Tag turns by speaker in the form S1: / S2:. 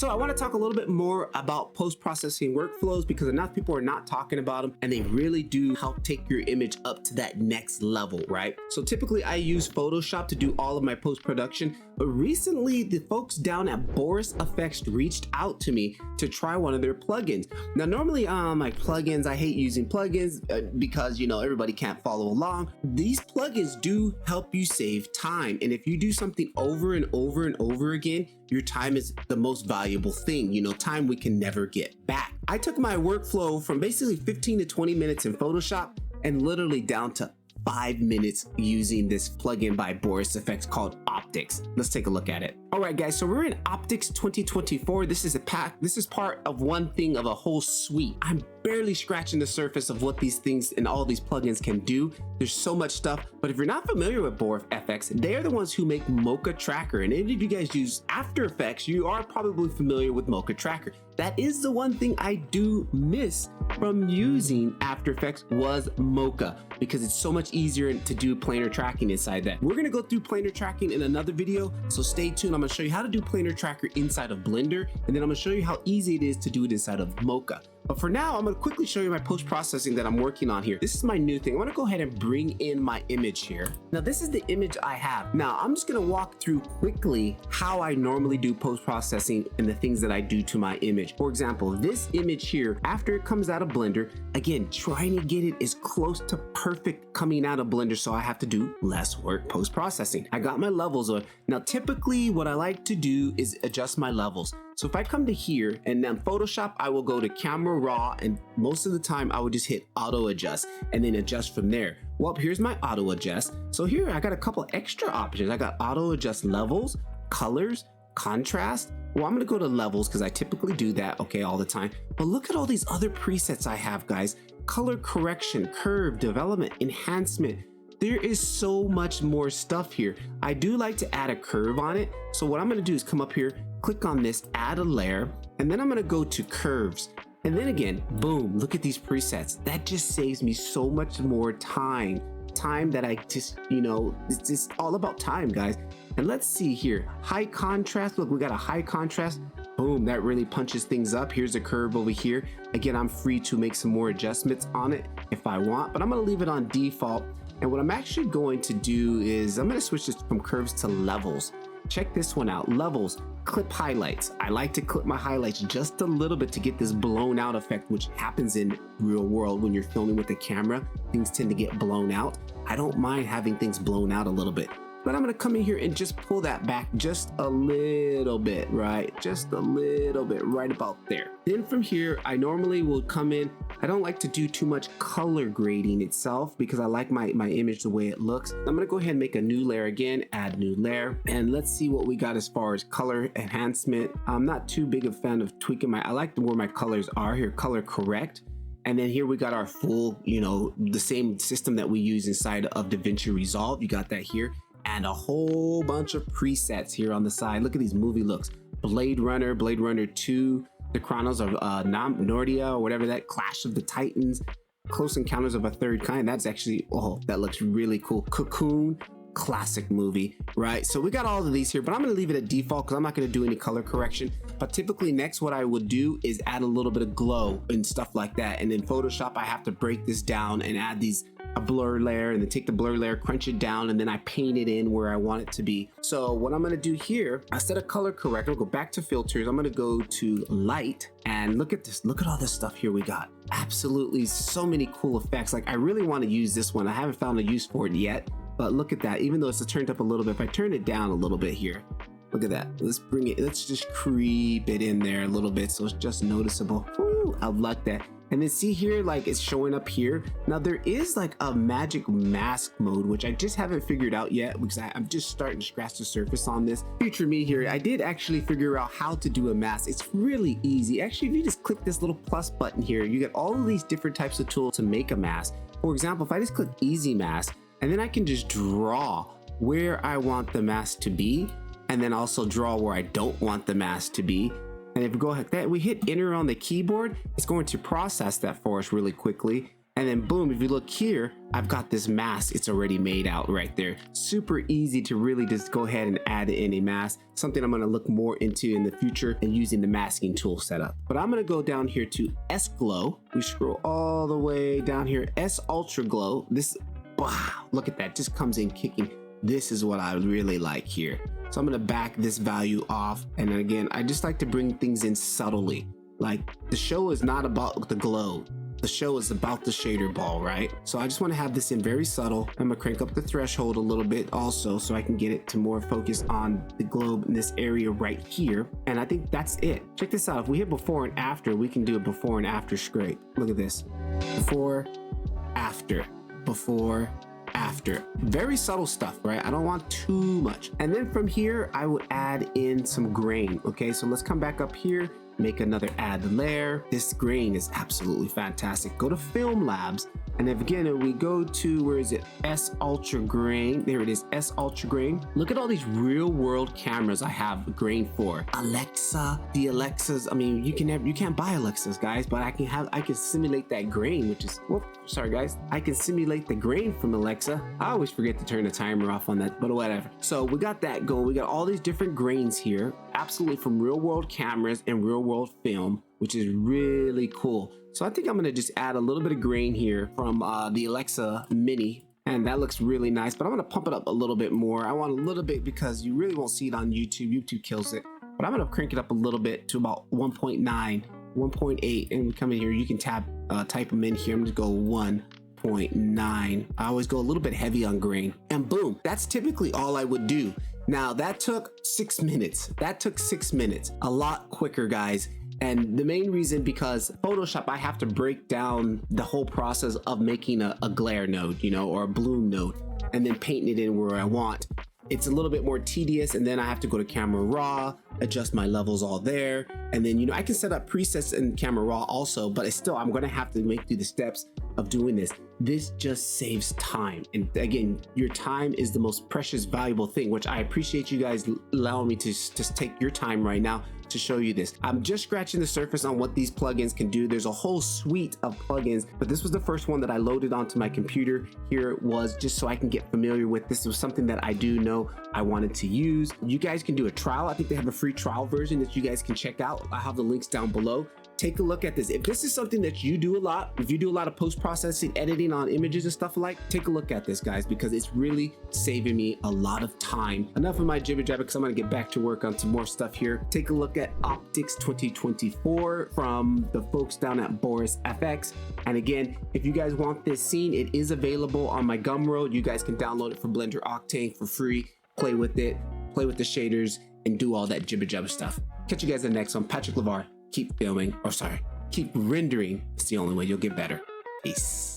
S1: So I want to talk a little bit more about post-processing workflows because enough people are not talking about them, and they really do help take your image up to that next level, right? So typically I use Photoshop to do all of my post-production, but recently the folks down at Boris Effects reached out to me to try one of their plugins. Now normally like plugins, I hate using plugins because you know everybody can't follow along. These plugins do help you save time, and if you do something over and over and over again, your time is the most valuable thing. You know, time we can never get back. I took my workflow from basically 15 to 20 minutes in Photoshop and literally down to 5 minutes using this plugin by Boris Effects called Optics. Let's take a look at it. All right, guys, so we're in Optics 2024. This is part of one thing of a whole suite. I'm barely scratching the surface of what these things and all these plugins can do. There's so much stuff, but if you're not familiar with Boris FX, they are the ones who make Mocha Tracker. And if you guys use After Effects, you are probably familiar with Mocha Tracker. That is the one thing I do miss from using After Effects was Mocha, because it's so much easier to do planar tracking inside that. We're gonna go through planar tracking in another video, so stay tuned. I'm gonna show you how to do planar tracker inside of Blender, and then I'm gonna show you how easy it is to do it inside of Mocha. But for now, I'm gonna quickly show you my post-processing that I'm working on here. This is my new thing. I wanna go ahead and bring in my image here. Now, this is the image I have. Now, I'm just gonna walk through quickly how I normally do post-processing and the things that I do to my image. For example, this image here, after it comes out of Blender, again, trying to get it as close to perfect coming out of Blender, so I have to do less work post-processing. I got my levels on. Now, typically what I like to do is adjust my levels. So if I come to here and then Photoshop, I will go to camera raw, and most of the time I would just hit auto adjust and then adjust from there. Well, here's my auto adjust. So here I got a couple extra options. I got auto adjust levels, colors, contrast. Well, I'm gonna go to levels because I typically do that, okay, all the time. But look at all these other presets I have, guys. Color correction, curve, development, enhancement. There is so much more stuff here. I do like to add a curve on it. So what I'm gonna do is come up here, click on this, add a layer, and then I'm gonna go to curves. And then again, boom, look at these presets. That just saves me so much more time that I just, you know, it's just all about time, guys. And let's see here, high contrast. Look, we got a high contrast. Boom, that really punches things up. Here's a curve over here. Again, I'm free to make some more adjustments on it if I want, but I'm gonna leave it on default. And what I'm actually going to do is I'm gonna switch this from curves to levels. Check this one out, levels, clip highlights. I like to clip my highlights just a little bit to get this blown out effect, which happens in real world when you're filming with the camera. Things tend to get blown out. I don't mind having things blown out a little bit, but I'm gonna come in here and just pull that back just a little bit, right? Just a little bit, right about there. Then from here, I normally will come in. I don't like to do too much color grading itself because I like my image the way it looks. I'm gonna go ahead and make a new layer again, add new layer, and let's see what we got as far as color enhancement. I'm not too big a fan of tweaking I like where my colors are here, color correct. And then here we got our full, you know, the same system that we use inside of DaVinci Resolve. You got that here. And a whole bunch of presets here on the side. Look at these movie looks. Blade Runner, Blade Runner 2, The Chronos of Narnia, or whatever that, Clash of the Titans, Close Encounters of a Third Kind. That's actually, oh, that looks really cool. Cocoon, classic movie, right? So we got all of these here, but I'm gonna leave it at default because I'm not gonna do any color correction. But typically next what I would do is add a little bit of glow and stuff like that. And in Photoshop, I have to break this down and add a blur layer, and then take the blur layer, crunch it down, and then I paint it in where I want it to be. So what I'm gonna do here, instead of color correct, I'll go back to filters. I'm gonna go to light, and look at this. Look at all this stuff here we got. Absolutely so many cool effects. Like I really wanna use this one. I haven't found a use for it yet, but look at that. Even though it's turned up a little bit, if I turn it down a little bit here, look at that. Let's bring it, let's just creep it in there a little bit so it's just noticeable. Ooh, I like that. And then see here, like it's showing up here. Now there is like a magic mask mode, which I just haven't figured out yet because I'm just starting to scratch the surface on this. Future me here, I did actually figure out how to do a mask. It's really easy. Actually, if you just click this little plus button here, you get all of these different types of tools to make a mask. For example, if I just click easy mask, and then I can just draw where I want the mask to be, and then also draw where I don't want the mask to be. And if we go like that, we hit enter on the keyboard, it's going to process that for us really quickly. And then boom, if you look here, I've got this mask. It's already made out right there. Super easy to really just go ahead and add in a mask. Something I'm gonna look more into in the future and using the masking tool setup. But I'm gonna go down here to S Glow. We scroll all the way down here, S Ultra Glow. This, wow, look at that, just comes in kicking. This is what I really like here. So I'm gonna back this value off. And then again, I just like to bring things in subtly. Like the show is not about the glow. The show is about the shader ball, right? So I just want to have this in very subtle. I'm gonna crank up the threshold a little bit also so I can get it to more focus on the globe in this area right here. And I think that's it. Check this out. If we hit before and after, we can do a before and after scrape. Look at this. Before, after, before, after. Very subtle stuff, right? I don't want too much. And then from here, I would add in some grain. Okay, so let's come back up here. Make another add layer. This grain is absolutely fantastic. Go to Film Labs, and then again we go to, where is it, S Ultra Grain. There it is, S Ultra Grain. Look at all these real world cameras I have grain for. Alexa, the Alexas. I mean, you can't buy Alexas, guys, but I can simulate that grain, which is, whoop, sorry guys, I can simulate the grain from Alexa. I always forget to turn the timer off on that, but whatever. So we got that going. We got all these different grains here, absolutely from real world cameras and real world film, which is really cool. So I think I'm gonna just add a little bit of grain here from the Alexa Mini, and that looks really nice, but I'm gonna pump it up a little bit more. I want a little bit because you really won't see it on YouTube. YouTube kills it, but I'm gonna crank it up a little bit to about 1.9, 1.8, and we come in here, you can type them in here. I'm gonna go 1.9. I always go a little bit heavy on grain, and boom, that's typically all I would do. Now that took 6 minutes. That took 6 minutes. A lot quicker, guys. And the main reason, because Photoshop, I have to break down the whole process of making a glare node, you know, or a bloom node, and then painting it in where I want. It's a little bit more tedious, and then I have to go to Camera Raw, adjust my levels all there, and then, you know, I can set up presets in Camera Raw also, but I'm gonna have to make through the steps of doing this. This just saves time, and again, your time is the most precious, valuable thing, which I appreciate you guys allowing me to just take your time right now to show you this. I'm just scratching the surface on what these plugins can do. There's a whole suite of plugins, but this was the first one that I loaded onto my computer. Here it was, just so I can get familiar with. This was something that I do know I wanted to use. You guys can do a trial. I think they have a free trial version that you guys can check out. I have the links down below. Take a look at this. If this is something that you do a lot, if you do a lot of post-processing, editing on images and stuff alike, take a look at this, guys, because it's really saving me a lot of time. Enough of my jibber jabber, because I'm gonna get back to work on some more stuff here. Take a look at Optics 2024 from the folks down at Boris FX. And again, if you guys want this scene, it is available on my Gumroad. You guys can download it from Blender Octane for free. Play with it, play with the shaders, and do all that jibber jabber stuff. Catch you guys in the next one. Patrick Levar. Keep filming, or sorry, keep rendering. It's the only way you'll get better. Peace.